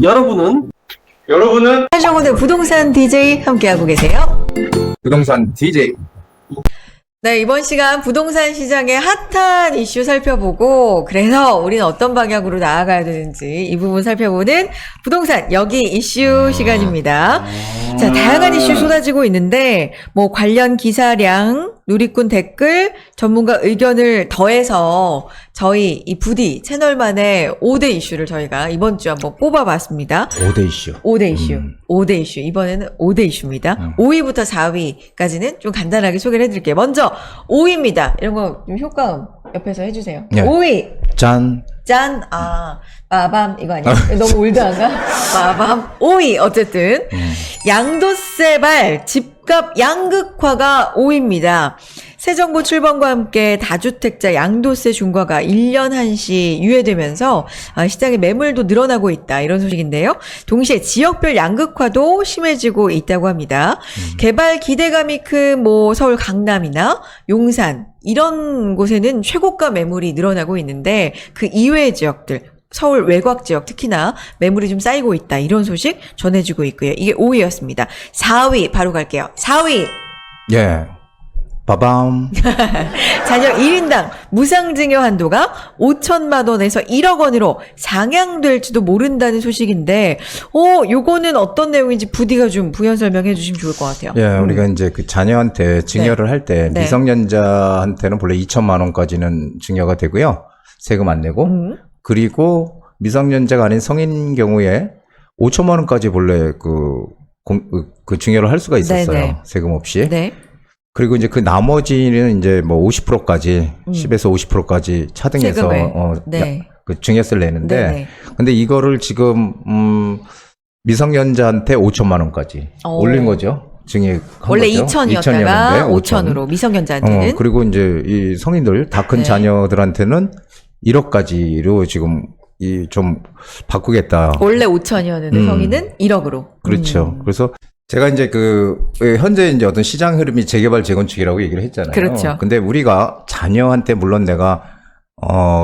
여러분은 한정훈의 부동산 DJ 함께하고 계세요. 부동산 DJ. 네, 이번 시간 부동산 시장의 핫한 이슈 살펴보고, 그래서 우리는 어떤 방향으로 나아가야 되는지 이 부분 살펴보는 부동산 여기 이슈 시간입니다. 자, 다양한 이슈 쏟아지고 있는데, 뭐 관련 기사량, 누리꾼 댓글, 전문가 의견을 더해서 저희 이 부디 채널만의 5대 이슈를 저희가 이번 주 한번 뽑아봤습니다. 5대 이슈. 5대 이슈. 5대 이슈. 이번에는 5대 이슈입니다. 5위부터 4위까지는 좀 간단하게 소개를 해드릴게요. 먼저 5위입니다. 이런 거 좀 효과음 옆에서 해주세요. 네. 5위. 짠. 짠. 아, 빠밤. 이거 아니야? 너무 올드한가? 빠밤. 5위. 어쨌든. 양도세발 집값 양극화가 5위입니다. 새 정부 출범과 함께 다주택자 양도세 중과가 1년 한시 유예되면서 시장의 매물도 늘어나고 있다. 이런 소식인데요. 동시에 지역별 양극화도 심해지고 있다고 합니다. 개발 기대감이 큰 뭐 서울 강남이나 용산 이런 곳에는 최고가 매물이 늘어나고 있는데 그 이외의 지역들 서울 외곽 지역 특히나 매물이 좀 쌓이고 있다. 이런 소식 전해지고 있고요. 이게 5위였습니다. 4위 바로 갈게요. 4위. 예. 빠밤. 자녀 1인당 무상증여 한도가 5천만 원에서 1억 원으로 상향될지도 모른다는 소식인데, 요거는 어떤 내용인지 부디가 좀 부연 설명해 주시면 좋을 것 같아요. 예, 우리가 이제 그 자녀한테 증여를 할 때 네. 미성년자한테는 본래 2천만 원까지는 증여가 되고요. 세금 안 내고. 그리고 미성년자가 아닌 성인 경우에 5천만 원까지 본래 그 증여를 할 수가 있었어요. 네네. 세금 없이. 네. 그리고 이제 그 나머지는 이제 뭐 50%까지 10에서 50%까지 차등해서 세금을. 네. 그 증여세를 내는데 네네. 근데 이거를 지금 미성년자한테 5천만 원까지 올린 거죠. 증액 원래 2천이었다가 5천으로 미성년자한테는. 그리고 이제 이 성인들 다 큰 네. 자녀들한테는 1억까지로 지금 좀 바꾸겠다. 원래 5천이었는데 성인은 1억으로. 그렇죠. 그래서 제가 이제 현재 이제 어떤 시장 흐름이 재개발 재건축이라고 얘기를 했잖아요. 그렇죠. 근데 우리가 자녀한테 물론 내가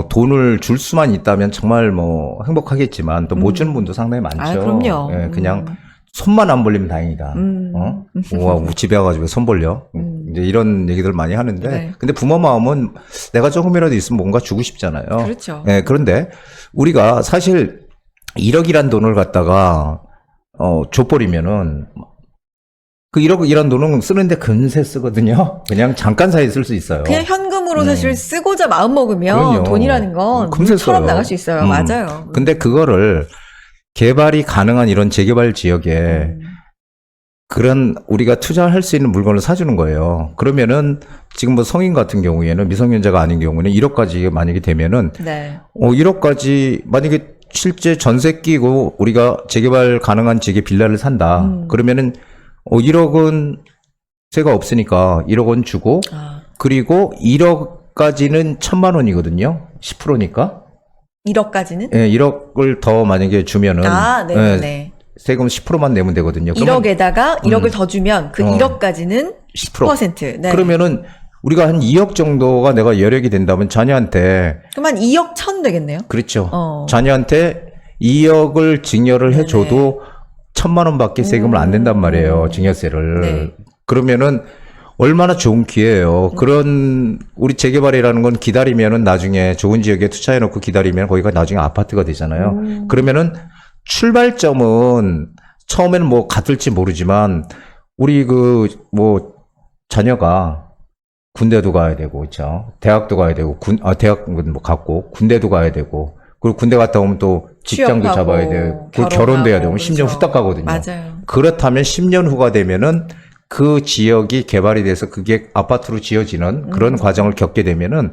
돈을 줄 수만 있다면 정말 뭐 행복하겠지만 또 못 주는 분도 상당히 많죠. 아, 그럼요. 예, 그냥 손만 안 벌리면 다행이다. 집에 와가지고 손 벌려. 이제 이런 얘기들 많이 하는데. 네. 근데 부모 마음은 내가 조금이라도 있으면 뭔가 주고 싶잖아요. 그렇죠. 예, 그런데 우리가 사실 1억이란 돈을 갖다가 줘버리면은 그 1억이란 돈은 쓰는데 금세 쓰거든요. 그냥 잠깐 사이에 쓸 수 있어요. 그냥 현금으로 사실 쓰고자 마음 먹으면 그럼요. 돈이라는 건 금세 물처럼 써요. 나갈 수 있어요. 맞아요. 근데 그거를 개발이 가능한 이런 재개발 지역에 그런 우리가 투자할 수 있는 물건을 사주는 거예요. 그러면은 지금 뭐 성인 같은 경우에는 미성년자가 아닌 경우에는 1억까지 만약에 되면은 네. 1억까지 만약에 실제 전세 끼고 우리가 재개발 가능한 지역에 빌라를 산다. 그러면은 1억은 세가 없으니까 1억 원 주고 그리고 1억까지는 1,000만 원이거든요. 10%니까. 1억까지는? 예, 1억을 더 만약에 주면은 네네. 세금 10%만 내면 되거든요. 1억에다가 1억을 더 주면 그 1억까지는 10%. 네. 그러면은 우리가 한 2억 정도가 내가 여력이 된다면 자녀한테 그럼 한 2억 천 되겠네요? 그렇죠. 자녀한테 2억을 증여를 해줘도 1,000만 원밖에 세금을 안 낸단 말이에요. 증여세를. 네. 그러면은 얼마나 좋은 기회예요. 그런 우리 재개발이라는 건 기다리면은 나중에 좋은 지역에 투자해놓고 기다리면 거기가 나중에 아파트가 되잖아요. 그러면은 출발점은 처음에는 뭐 같을지 모르지만 우리 자녀가 군대도 가야 되고, 그렇죠. 대학도 가야 되고, 대학은 뭐 갔고, 군대도 가야 되고, 그리고 군대 갔다 오면 또 직장도 취업하고, 잡아야 되고, 결혼도 해야 되고, 10년 그렇죠. 후딱 가거든요. 맞아요. 그렇다면 10년 후가 되면은 그 지역이 개발이 돼서 그게 아파트로 지어지는 그런 과정을 겪게 되면은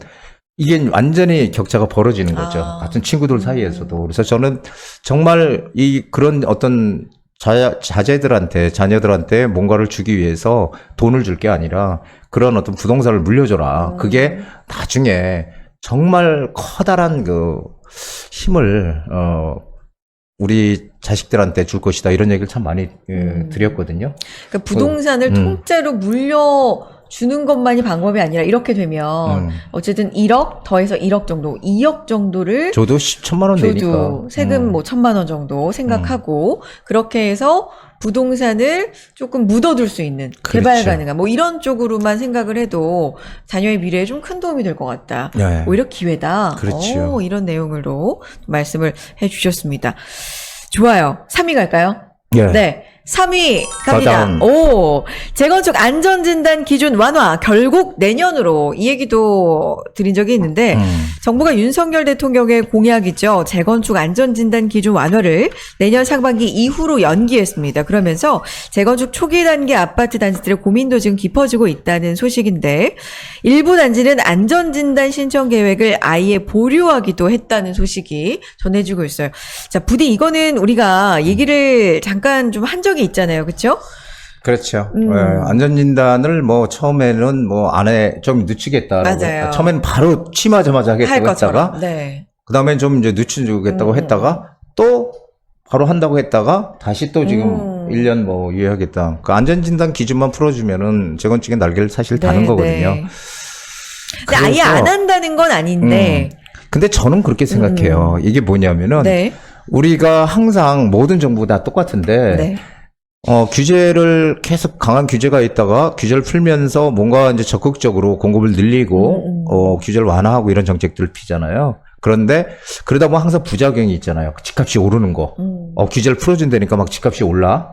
이게 완전히 격차가 벌어지는 거죠. 같은 친구들 사이에서도. 그래서 저는 정말 그런 어떤 자녀들한테 뭔가를 주기 위해서 돈을 줄 게 아니라 그런 어떤 부동산을 물려줘라. 그게 나중에 정말 커다란 힘을, 우리 자식들한테 줄 것이다. 이런 얘기를 참 많이 드렸거든요. 그러니까 부동산을 통째로 주는 것만이 방법이 아니라 이렇게 되면 어쨌든 1억 더해서 1억 정도, 2억 정도를 저도 1,000만 원 내니까. 줘도 세금 뭐 1,000만 원 정도 생각하고 그렇게 해서 부동산을 조금 묻어둘 수 있는 개발 그렇죠. 가능한 뭐 이런 쪽으로만 생각을 해도 자녀의 미래에 좀 큰 도움이 될 것 같다. 네. 오히려 기회다. 그렇죠. 이런 내용으로 말씀을 해주셨습니다. 좋아요. 3위 갈까요? 예. 네. 3위 갑니다. 짜잔. 오, 재건축 안전진단 기준 완화 결국 내년으로 이 얘기도 드린 적이 있는데 정부가 윤석열 대통령의 공약이죠. 재건축 안전진단 기준 완화를 내년 상반기 이후로 연기했습니다. 그러면서 재건축 초기 단계 아파트 단지들의 고민도 지금 깊어지고 있다는 소식인데 일부 단지는 안전진단 신청 계획을 아예 보류하기도 했다는 소식이 전해지고 있어요. 자, 부디 이거는 우리가 얘기를 잠깐 좀 한 적이 있잖아요. 그렇죠? 그렇죠. 안전진단을 뭐 처음에는 뭐 안에 좀 늦추겠다라고. 맞아요. 처음에는 바로 취임하자마자 할 하겠다고 것처럼. 했다가 네. 그다음엔 좀 이제 늦추겠다고 했다가 또 바로 한다고 했다가 다시 또 지금 1년 뭐 유예하겠다. 그 안전진단 기준만 풀어주면은 재건축의 날개를 사실 다는 거거든요. 네. 근데 아예 안 한다는 건 아닌데. 근데 저는 그렇게 생각해요. 이게 뭐냐면은 네. 우리가 항상 모든 정부가 다 똑같은데 네. 규제를 계속 강한 규제가 있다가 규제를 풀면서 뭔가 이제 적극적으로 공급을 늘리고 규제를 완화하고 이런 정책들을 피잖아요. 그런데 그러다 보면 항상 부작용이 있잖아요. 집값이 오르는 거. 규제를 풀어준다니까 막 집값이 올라.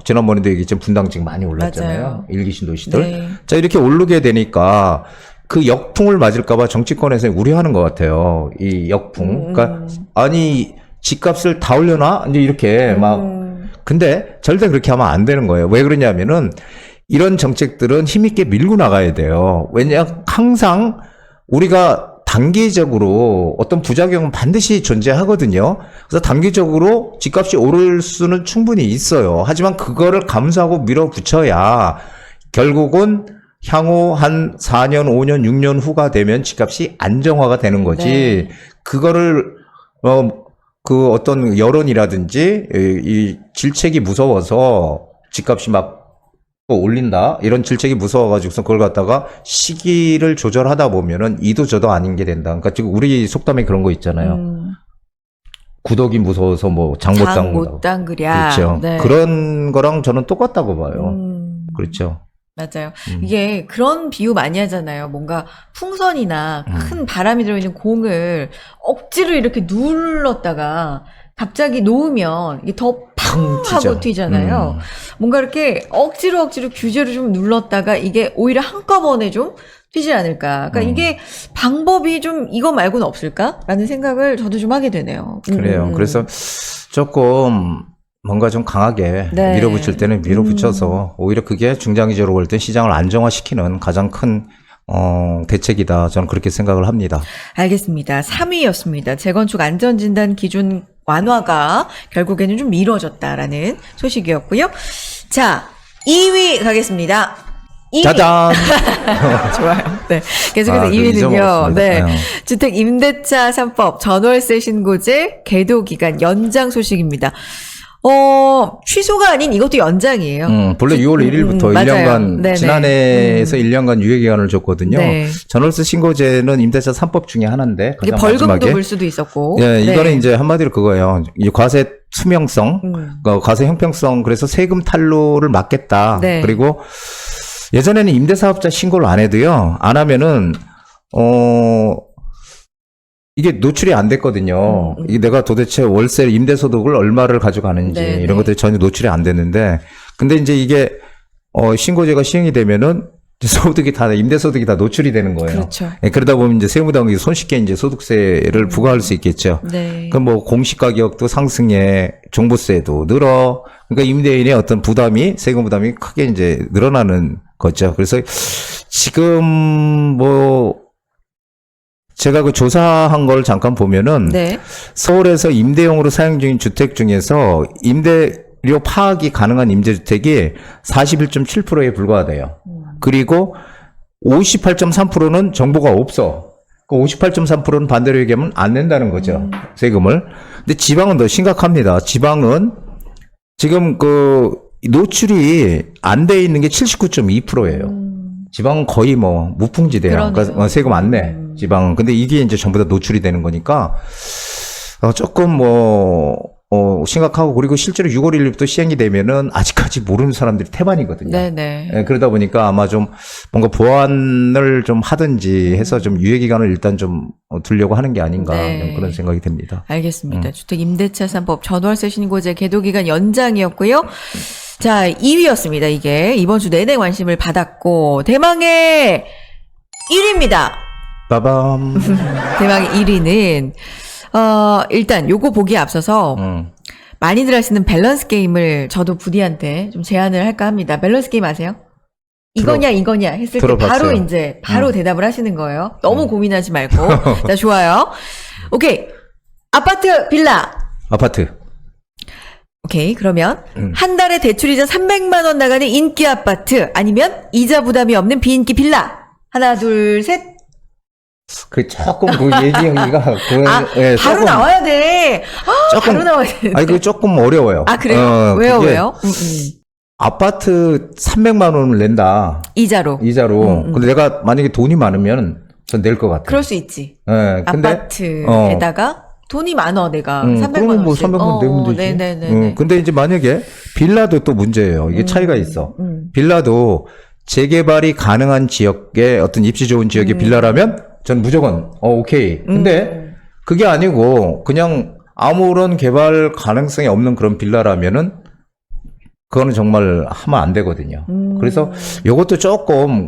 지난번에도 얘기했지만 분당직 많이 올랐잖아요. 맞아요. 1기 신도시들. 네. 자, 이렇게 오르게 되니까 그 역풍을 맞을까봐 정치권에서 우려하는 것 같아요. 이 역풍. 그러니까 아니 집값을 다 올려놔? 이제 이렇게 막. 근데 절대 그렇게 하면 안 되는 거예요. 왜 그러냐면은 이런 정책들은 힘있게 밀고 나가야 돼요. 왜냐 항상 우리가 단기적으로 어떤 부작용은 반드시 존재하거든요. 그래서 단기적으로 집값이 오를 수는 충분히 있어요. 하지만 그거를 감수하고 밀어붙여야 결국은 향후 한 4년, 5년, 6년 후가 되면 집값이 안정화가 되는 거지. 네. 그거를 그 어떤 여론이라든지 이 질책이 무서워서 집값이 막 올린다 이런 질책이 무서워가지고서 그걸 갖다가 시기를 조절하다 보면은 이도 저도 아닌 게 된다. 그러니까 지금 우리 속담에 그런 거 있잖아요. 구더기 무서워서 뭐 장 못 당그랴. 그렇죠. 네. 그런 거랑 저는 똑같다고 봐요. 그렇죠. 맞아요. 이게 그런 비유 많이 하잖아요. 뭔가 풍선이나 큰 바람이 들어있는 공을 억지로 이렇게 눌렀다가 갑자기 놓으면 이게 더 팡 하고 튀잖아요. 뭔가 이렇게 억지로 규제를 좀 눌렀다가 이게 오히려 한꺼번에 좀 튀지 않을까. 그러니까 이게 방법이 좀 이거 말고는 없을까라는 생각을 저도 좀 하게 되네요. 그래요. 그래서 조금 뭔가 좀 강하게 네. 밀어붙일 때는 밀어붙여서 오히려 그게 중장기적으로 볼 때 시장을 안정화시키는 가장 큰 대책이다. 저는 그렇게 생각을 합니다. 알겠습니다. 3위였습니다. 재건축 안전진단 기준 완화가 결국에는 좀 미뤄졌다라는 소식이었고요. 자, 2위 가겠습니다. 2위. 짜잔! 좋아요. 네. 계속해서 2위는요. 네. 주택 임대차 3법 전월세 신고제 계도 기간 연장 소식입니다. 취소가 아닌 이것도 연장이에요. 본래 6월 1일부터 맞아요. 1년간, 네네. 지난해에서 1년간 유예기간을 줬거든요. 네. 전월세 신고제는 임대차 3법 중에 하나인데, 이게 가장 벌금도 마지막에. 물 수도 있었고. 예, 네. 이거는 이제 한마디로 그거예요. 이 과세 투명성, 과세 형평성, 그래서 세금 탈루를 막겠다. 네. 그리고 예전에는 임대사업자 신고를 안 해도요, 안 하면은, 이게 노출이 안 됐거든요. 이게 내가 도대체 월세 임대소득을 얼마를 가져가는지 네, 이런 네. 것들이 전혀 노출이 안 됐는데, 근데 이제 이게 신고제가 시행이 되면은 소득이 다 임대소득이 다 노출이 되는 거예요. 그렇죠. 예, 그러다 보면 이제 세무당국이 손쉽게 이제 소득세를 부과할 수 있겠죠. 네. 그럼 뭐 공시가격도 상승해, 종부세도 늘어. 그러니까 임대인의 어떤 부담이 세금 부담이 크게 이제 늘어나는 거죠. 그래서 지금 뭐 제가 그 조사한 걸 잠깐 보면은 네. 서울에서 임대용으로 사용 중인 주택 중에서 임대료 파악이 가능한 임대주택이 41.7%에 불과하대요. 그리고 58.3%는 정보가 없어. 그 58.3%는 반대로 얘기하면 안 낸다는 거죠. 세금을. 근데 지방은 더 심각합니다. 지방은 지금 그 노출이 안 돼 있는 게 79.2%예요. 지방은 거의 뭐 무풍지대야. 그러네요. 그러니까 세금 안 내. 지방. 근데 이게 이제 전부 다 노출이 되는 거니까 조금 심각하고 그리고 실제로 6월 1일부터 시행이 되면은 아직까지 모르는 사람들이 태반이거든요. 네네. 예, 그러다 보니까 아마 좀 뭔가 보완을 좀 하든지 해서 좀 유예 기간을 일단 좀 두려고 하는 게 아닌가 네. 그런 생각이 듭니다. 알겠습니다. 주택 임대차 3법 전월세 신고제 계도 기간 연장이었고요. 자, 2위였습니다. 이게 이번 주 내내 관심을 받았고 대망의 1위입니다. 빠밤. 대망의 1위는 일단 요거 보기에 앞서서 많이들 하시는 밸런스 게임을 저도 부디한테 좀 제안을 할까 합니다. 밸런스 게임 아세요? 이거냐 했을 때 들어봤어요. 바로 대답을 하시는 거예요. 너무 고민하지 말고. 자, 좋아요. 오케이. 아파트, 빌라. 아파트. 오케이. 그러면 한 달에 대출이자 300만 원 나가는 인기 아파트 아니면 이자 부담이 없는 비인기 빌라. 하나, 둘, 셋. 그 조금 그 예지영이가 예, 바로 조금, 나와야 돼. 조금 바로 나와야 돼. 아니 그 조금 어려워요. 아, 그래요? 왜요? 그게 왜요? 아파트 300만 원을 낸다. 이자로. 근데 내가 만약에 돈이 많으면 전 낼 것 같아. 그럴 수 있지. 예. 근데 아파트에다가 돈이 많아, 내가. 300만 그러면 원씩. 뭐 300만 내면 되지. 네네네. 근데 이제 만약에 빌라도 또 문제예요. 이게 차이가 있어. 빌라도 재개발이 가능한 지역에 어떤 입지 좋은 지역의 빌라라면 전 무조건 오케이. 근데 그게 아니고 그냥 아무런 개발 가능성이 없는 그런 빌라라면은 그거는 정말 하면 안 되거든요. 그래서 이것도 조금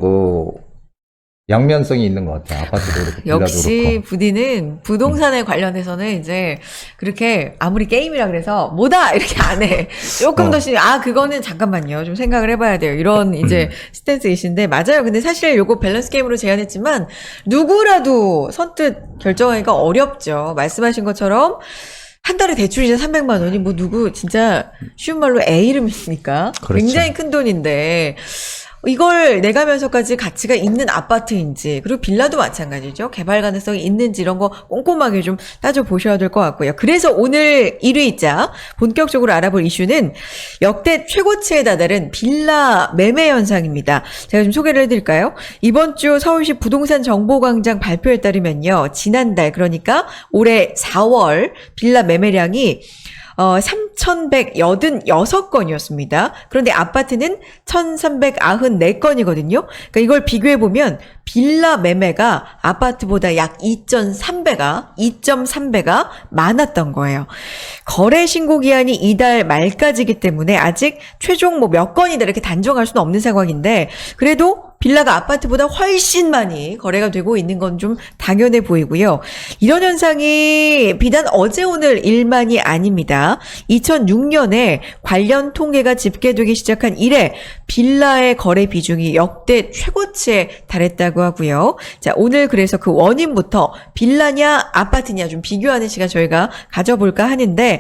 양면성이 있는 것 같아요. 아파트도 그렇고 빌라도 역시 그렇고. 부디는 부동산에 관련해서는 이제 그렇게 아무리 게임이라 그래서 뭐다 이렇게 안 해. 조금 더 그거는 잠깐만요. 좀 생각을 해봐야 돼요. 이런 이제 스탠스이신데 맞아요. 근데 사실 요거 밸런스 게임으로 제안했지만 누구라도 선뜻 결정하기가 어렵죠. 말씀하신 것처럼 한 달에 대출이자 300만 원이 뭐 누구 진짜 쉬운 말로 애 이름이니까 그렇죠. 굉장히 큰 돈인데 이걸 내가면서까지 가치가 있는 아파트인지 그리고 빌라도 마찬가지죠. 개발 가능성이 있는지 이런 거 꼼꼼하게 좀 따져보셔야 될 것 같고요. 그래서 오늘 1위이자 본격적으로 알아볼 이슈는 역대 최고치에 다다른 빌라 매매 현상입니다. 제가 좀 소개를 해드릴까요? 이번 주 서울시 부동산 정보광장 발표에 따르면요. 지난달 그러니까 올해 4월 빌라 매매량이 3,186건이었습니다. 그런데 아파트는 1,394건이거든요. 그러니까 이걸 비교해보면 빌라 매매가 아파트보다 약 2.3배가 많았던 거예요. 거래 신고 기한이 이달 말까지이기 때문에 아직 최종 몇 건이다 이렇게 단정할 수는 없는 상황인데 그래도 빌라가 아파트보다 훨씬 많이 거래가 되고 있는 건 좀 당연해 보이고요. 이런 현상이 비단 어제 오늘 일만이 아닙니다. 2006년에 관련 통계가 집계되기 시작한 이래 빌라의 거래 비중이 역대 최고치에 달했다고 하고요. 자, 오늘 그래서 그 원인부터 빌라냐 아파트냐 좀 비교하는 시간 저희가 가져볼까 하는데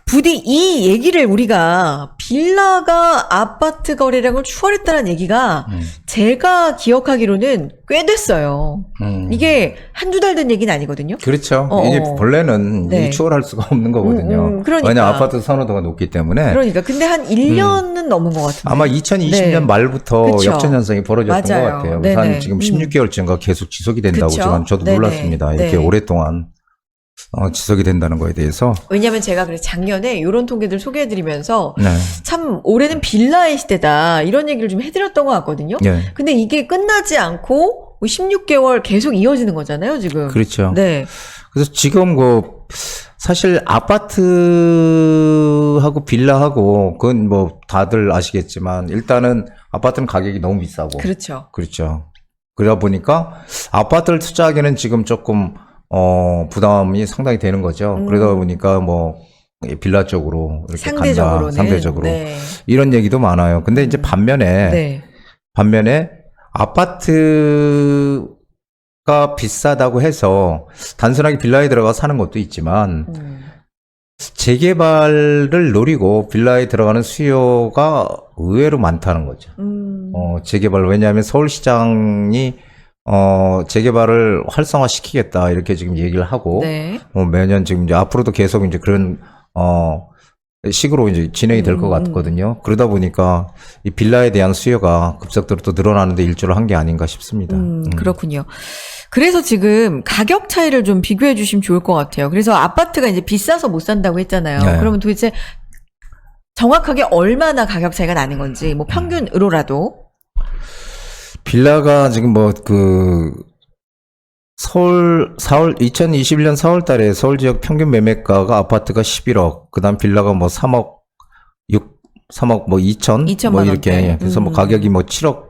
부디 이 얘기를 우리가 빌라가 아파트 거래량을 추월했다는 얘기가 제가 기억하기로는 꽤 됐어요. 이게 한두 달 된 얘기는 아니거든요. 그렇죠. 이게 본래는 네. 추월할 수가 없는 거거든요. 그러니까. 왜냐하면 아파트 선호도가 높기 때문에. 그러니까. 근데 한 1년은 넘은 것 같은데. 아마 2020년 네. 말부터 그쵸. 역전 현상이 벌어졌던 맞아요. 것 같아요. 네네. 한 지금 16개월째인가 계속 지속이 된다고 그쵸. 지금 저도 네네. 놀랐습니다. 이렇게 네. 오랫동안 지속이 된다는 거에 대해서. 왜냐면 제가 그래서 작년에 이런 통계들 소개해드리면서 네. 참 올해는 빌라의 시대다 이런 얘기를 좀 해드렸던 것 같거든요. 네. 근데 이게 끝나지 않고 16개월 계속 이어지는 거잖아요, 지금. 그렇죠. 네. 그래서 지금 사실 아파트하고 빌라하고 그건 뭐 다들 아시겠지만 일단은 아파트는 가격이 너무 비싸고. 그렇죠. 그렇죠. 그러다 보니까 아파트를 투자하기는 지금 조금 부담이 상당히 되는 거죠. 그러다 보니까 빌라 쪽으로 이렇게 상대적으로는. 간다. 상대적으로. 네. 이런 얘기도 많아요. 근데 이제 반면에 아파트가 비싸다고 해서 단순하게 빌라에 들어가 사는 것도 있지만 재개발을 노리고 빌라에 들어가는 수요가 의외로 많다는 거죠. 재개발, 왜냐하면 서울시장이 재개발을 활성화시키겠다 이렇게 지금 얘기를 하고 네. 매년 지금 이제 앞으로도 계속 이제 그런 식으로 이제 진행이 될 것 같거든요. 그러다 보니까 이 빌라에 대한 수요가 급속도로 또 늘어나는데 일조를 한 게 아닌가 싶습니다. 그렇군요. 그래서 지금 가격 차이를 좀 비교해 주시면 좋을 것 같아요. 그래서 아파트가 이제 비싸서 못 산다고 했잖아요. 네. 그러면 도대체 정확하게 얼마나 가격 차이가 나는 건지, 뭐 평균으로라도. 빌라가 지금 서울 2021년 4월 달에 서울 지역 평균 매매가가 아파트가 11억, 그 다음 빌라가 뭐 3억 2천? 2천만 뭐 이렇게. 원대. 그래서 뭐 가격이 뭐 7억,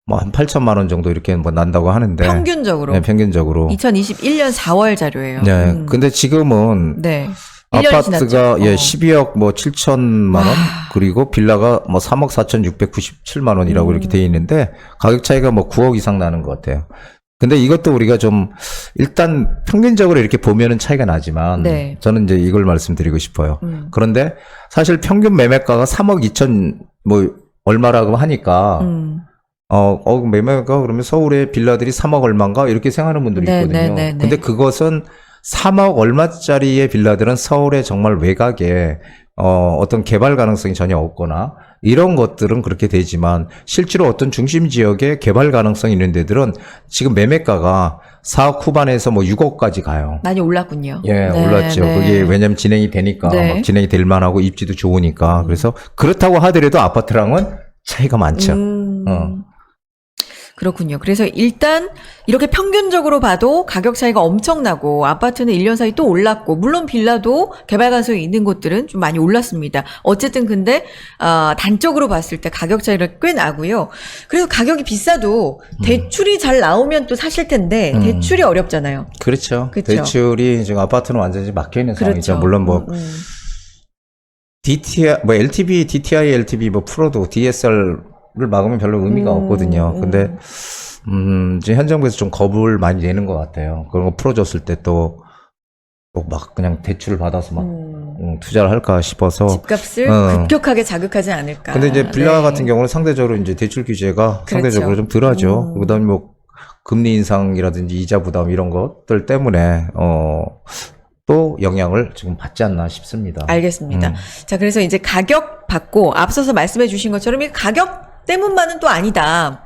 뭐 한 8천만 원 정도 이렇게 뭐 난다고 하는데. 평균적으로. 네, 평균적으로. 2021년 4월 자료예요. 네. 근데 지금은. 네. 1년이 아파트가 지났죠. 12억 뭐 7천만 원, 그리고 빌라가 뭐 3억 4,697만 원이라고 이렇게 돼 있는데 가격 차이가 뭐 9억 이상 나는 것 같아요. 근데 이것도 우리가 좀 일단 평균적으로 이렇게 보면은 차이가 나지만 네. 저는 이제 이걸 말씀드리고 싶어요. 그런데 사실 평균 매매가가 3억 2천 뭐 얼마라고 하니까 매매가 그러면 서울의 빌라들이 3억 얼마인가 이렇게 생각하는 분들이 네, 있거든요. 네, 네, 네. 근데 그것은 3억 얼마짜리의 빌라들은 서울에 정말 외곽에 어떤 개발 가능성이 전혀 없거나 이런 것들은 그렇게 되지만 실제로 어떤 중심 지역에 개발 가능성이 있는 데들은 지금 매매가가 4억 후반에서 뭐 6억까지 가요. 많이 올랐군요. 예, 네, 올랐죠. 네. 그게 왜냐면 진행이 되니까 네. 막 진행이 될 만하고 입지도 좋으니까. 그래서 그렇다고 하더라도 아파트랑은 차이가 많죠. 그렇군요. 그래서 일단 이렇게 평균적으로 봐도 가격 차이가 엄청나고 아파트는 1년 사이 또 올랐고 물론 빌라도 개발 가능성이 있는 곳들은 좀 많이 올랐습니다. 어쨌든 근데 단적으로 봤을 때 가격 차이가 꽤 나고요. 그래서 가격이 비싸도 대출이 잘 나오면 또 사실 텐데 대출이 어렵잖아요. 그렇죠. 그렇죠. 대출이 지금 아파트는 완전히 막혀 있는 상황이죠. 그렇죠. 물론 뭐 DTI, 뭐 LTV, DTI, LTV 뭐 풀어도 DSR을 막으면 별로 의미가 없거든요. 근데 이제 현 정부에서 좀 겁을 많이 내는 것 같아요. 그런 거 풀어줬을 때 또 막 그냥 대출을 받아서 막 투자를 할까 싶어서. 집값을 급격하게 자극하지 않을까. 근데 이제 빌라 네. 같은 경우는 상대적으로 이제 대출 규제가 그렇죠. 상대적으로 좀 덜하죠. 그다음에 뭐 금리 인상이라든지 이자 부담 이런 것들 때문에 또 영향을 지금 받지 않나 싶습니다. 알겠습니다. 자, 그래서 이제 가격 받고 앞서서 말씀해 주신 것처럼 이 가격 때문만은 또 아니다.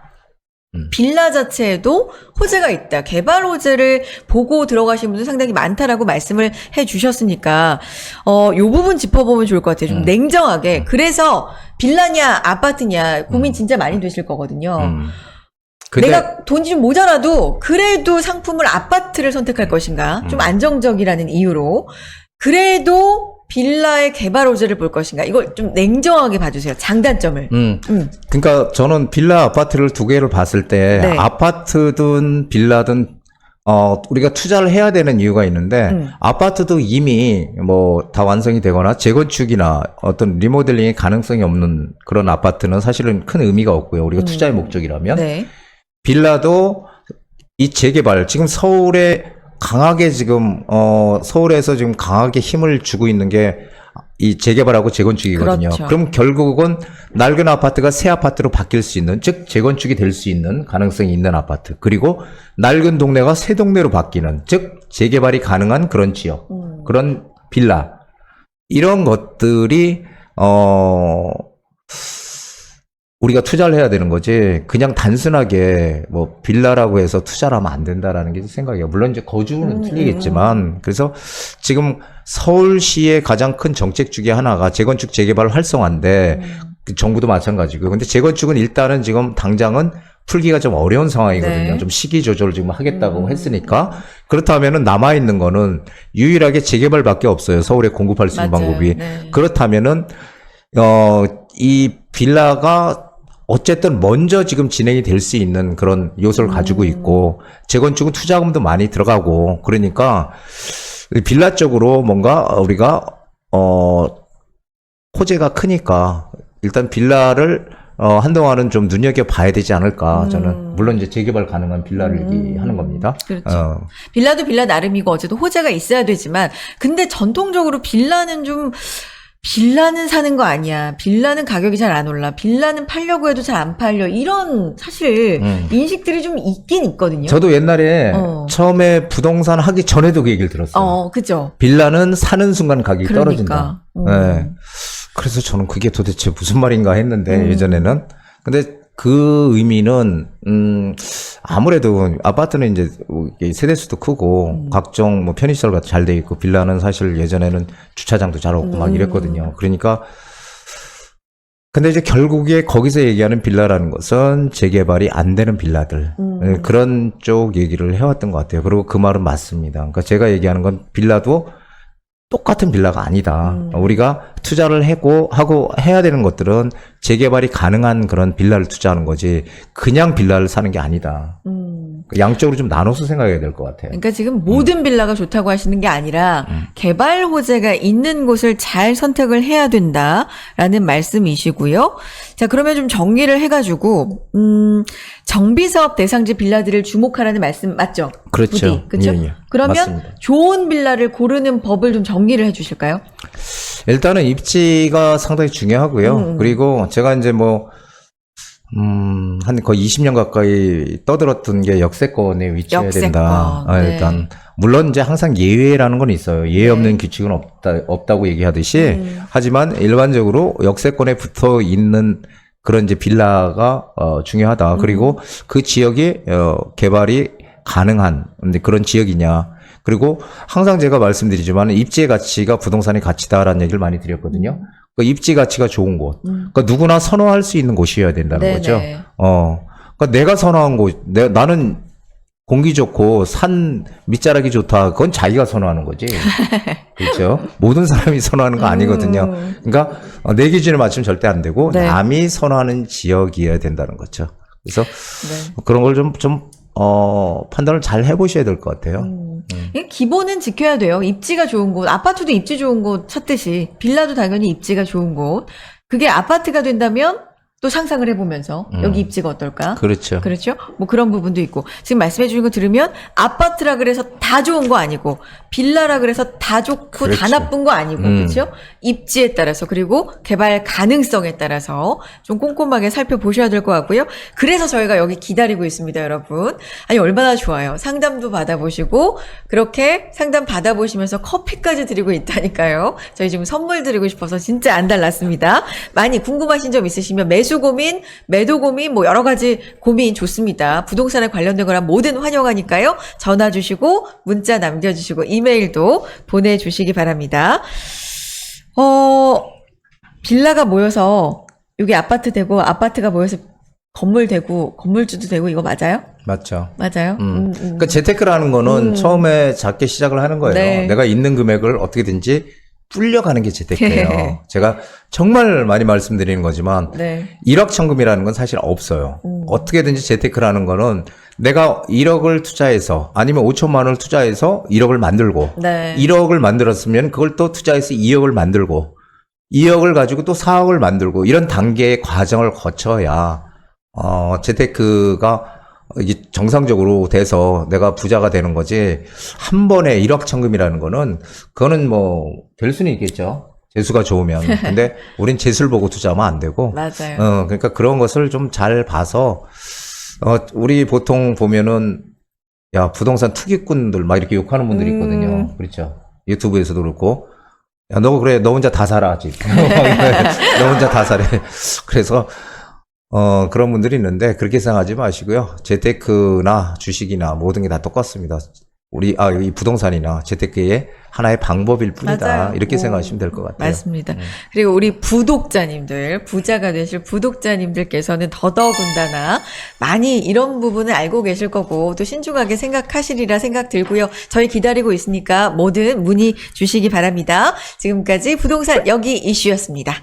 빌라 자체에도 호재가 있다. 개발 호재를 보고 들어가신 분들 상당히 많다라고 말씀을 해 주셨으니까 요 부분 짚어보면 좋을 것 같아요. 좀 냉정하게. 그래서 빌라냐 아파트냐 고민 진짜 많이 되실 거거든요. 근데 내가 돈이 좀 모자라도 그래도 상품을 아파트를 선택할 것인가? 좀 안정적이라는 이유로. 그래도 빌라의 개발 호재를 볼 것인가? 이걸 좀 냉정하게 봐주세요. 장단점을. 그러니까 저는 빌라 아파트를 두 개를 봤을 때 네. 아파트든 빌라든 우리가 투자를 해야 되는 이유가 있는데 아파트도 이미 뭐 다 완성이 되거나 재건축이나 어떤 리모델링의 가능성이 없는 그런 아파트는 사실은 큰 의미가 없고요. 우리가 투자의 목적이라면. 네. 빌라도 이 재개발, 지금 서울에 강하게 지금, 서울에서 지금 강하게 힘을 주고 있는 게 이 재개발하고 재건축이거든요. 그렇죠. 그럼 결국은 낡은 아파트가 새 아파트로 바뀔 수 있는, 즉 재건축이 될 수 있는 가능성이 있는 아파트. 그리고 낡은 동네가 새 동네로 바뀌는, 즉 재개발이 가능한 그런 지역, 그런 빌라. 이런 것들이, 우리가 투자를 해야 되는 거지, 그냥 단순하게 뭐 빌라라고 해서 투자를 하면 안 된다라는 게 생각이에요. 물론 이제 거주는 틀리겠지만, 그래서 지금 서울시의 가장 큰 정책 중에 하나가 재건축 재개발 활성화인데, 그 정부도 마찬가지고요. 근데 재건축은 일단은 지금 당장은 풀기가 좀 어려운 상황이거든요. 네. 좀 시기 조절을 지금 하겠다고 했으니까. 그렇다면은 남아있는 거는 유일하게 재개발밖에 없어요. 서울에 공급할 수 있는 맞아요. 방법이. 네. 그렇다면은, 이 빌라가 어쨌든 먼저 지금 진행이 될 수 있는 그런 요소를 가지고 있고, 재건축은 투자금도 많이 들어가고, 그러니까 빌라 쪽으로 뭔가 우리가 호재가 크니까 일단 빌라를 한동안은 좀 눈여겨봐야 되지 않을까. 저는 물론 이제 재개발 가능한 빌라를 얘기하는 겁니다. 그렇죠. 빌라도 빌라 나름이고 어쨌든 호재가 있어야 되지만 근데 전통적으로 빌라는 좀 빌라는 사는 거 아니야. 빌라는 가격이 잘 안 올라. 빌라는 팔려고 해도 잘 안 팔려. 이런 사실 인식들이 좀 있긴 있거든요. 저도 옛날에 처음에 부동산 하기 전에도 그 얘기를 들었어요. 그죠. 빌라는 사는 순간 가격이 그러니까. 떨어진다. 네. 그래서 저는 그게 도대체 무슨 말인가 했는데 예전에는. 근데 그 의미는 아무래도 아파트는 이제 세대수도 크고 각종 뭐 편의시설가 잘 돼 있고 빌라는 사실 예전에는 주차장도 잘 없고 막 이랬거든요. 그러니까 근데 이제 결국에 거기서 얘기하는 빌라라는 것은 재개발이 안 되는 빌라들 그런 쪽 얘기를 해왔던 것 같아요. 그리고 그 말은 맞습니다. 그러니까 제가 얘기하는 건 빌라도 똑같은 빌라가 아니다. 우리가 투자를 하고 해야 되는 것들은 재개발이 가능한 그런 빌라를 투자하는 거지 그냥 빌라를 사는 게 아니다. 양쪽으로 좀 나눠서 생각해야 될 것 같아요. 그러니까 지금 모든 빌라가 좋다고 하시는 게 아니라 개발 호재가 있는 곳을 잘 선택을 해야 된다라는 말씀이시고요. 자, 그러면 좀 정리를 해가지고 정비사업 대상지 빌라들을 주목하라는 말씀 맞죠? 그렇죠. 부디, 그렇죠? 예. 그러면 맞습니다. 좋은 좋은 빌라를 고르는 법을 좀 정리를 해주실까요? 일단은 입지가 상당히 중요하고요. 그리고 제가 이제 한 거의 20년 가까이 떠들었던 게 역세권에 위치해야 된다. 네. 일단 물론 이제 항상 예외라는 건 있어요. 예외 없는 규칙은 없다고 얘기하듯이 하지만 일반적으로 역세권에 붙어 있는 그런 이제 빌라가 중요하다. 그리고 그 지역이 개발이 가능한 그런 지역이냐. 그리고 항상 제가 말씀드리지만 입지의 가치가 부동산의 가치다라는 얘기를 많이 드렸거든요. 그 입지 가치가 좋은 곳. 그러니까 누구나 선호할 수 있는 곳이어야 된다는 네네. 거죠. 그러니까 내가 선호한 곳, 나는 공기 좋고 산 밑자락이 좋다. 그건 자기가 선호하는 거지. 그렇죠? 모든 사람이 선호하는 거 아니거든요. 그러니까 내 기준에 맞추면 절대 안 되고 네. 남이 선호하는 지역이어야 된다는 거죠. 그래서 네. 그런 걸 좀 판단을 잘 해보셔야 될 것 같아요. 기본은 지켜야 돼요. 입지가 좋은 곳, 아파트도 입지 좋은 곳 찾듯이 빌라도 당연히 입지가 좋은 곳. 그게 아파트가 된다면 또 상상을 해보면서 여기 입지가 어떨까? 그렇죠. 그렇죠? 뭐 그런 부분도 있고 지금 말씀해 주신 거 들으면 아파트라 그래서 다 좋은 거 아니고 빌라라 그래서 다 좋고 그렇죠. 다 나쁜 거 아니고 그렇죠? 입지에 따라서 그리고 개발 가능성에 따라서 좀 꼼꼼하게 살펴보셔야 될 것 같고요. 그래서 저희가 여기 기다리고 있습니다, 여러분. 아니 얼마나 좋아요. 상담도 받아보시고 그렇게 상담 받아보시면서 커피까지 드리고 있다니까요. 저희 지금 선물 드리고 싶어서 진짜 안달났습니다. 많이 궁금하신 점 있으시면 매수 고민, 매도 고민, 뭐 여러 가지 고민 좋습니다. 부동산에 관련된 거랑 뭐든 환영하니까요. 전화 주시고 문자 남겨주시고 이메일도 보내주시기 바랍니다. 빌라가 모여서 여기 아파트 되고 아파트가 모여서 건물 되고 건물주도 되고 이거 맞아요? 맞죠. 맞아요? 그러니까 재테크라는 거는 처음에 작게 시작을 하는 거예요. 네. 내가 있는 금액을 어떻게든지 불려가는 게 재테크예요. 제가 정말 많이 말씀드리는 거지만 네. 1억 천금이라는 건 사실 없어요. 어떻게든지 재테크라는 거는 내가 1억을 투자해서 아니면 5천만 원을 투자해서 1억을 만들고 네. 1억을 만들었으면 그걸 또 투자해서 2억을 만들고 2억을 가지고 또 4억을 만들고 이런 단계의 과정을 거쳐야 재테크가 이게 정상적으로 돼서 내가 부자가 되는 거지 한 번에 1억 천금이라는 거는 그거는 뭐 될 수는 있겠죠. 재수가 좋으면. 근데 우린 재수를 보고 투자하면 안 되고. 맞아요. 그러니까 그런 것을 좀 잘 봐서 우리 보통 보면은 야 부동산 투기꾼들 막 이렇게 욕하는 분들이 있거든요. 그렇죠. 유튜브에서도 그렇고 야 너 그래 너 혼자 다 살아 아직. 너 혼자 다 살아. 그래서 그런 분들이 있는데 그렇게 생각하지 마시고요. 재테크나 주식이나 모든 게 다 똑같습니다. 이 부동산이나 재테크의 하나의 방법일 뿐이다. 맞아요. 이렇게 생각하시면 될 것 같아요. 맞습니다. 그리고 우리 부독자님들, 부자가 되실 부독자님들께서는 더더군다나 많이 이런 부분을 알고 계실 거고 또 신중하게 생각하시리라 생각 들고요. 저희 기다리고 있으니까 뭐든 문의 주시기 바랍니다. 지금까지 부동산 여기 이슈였습니다.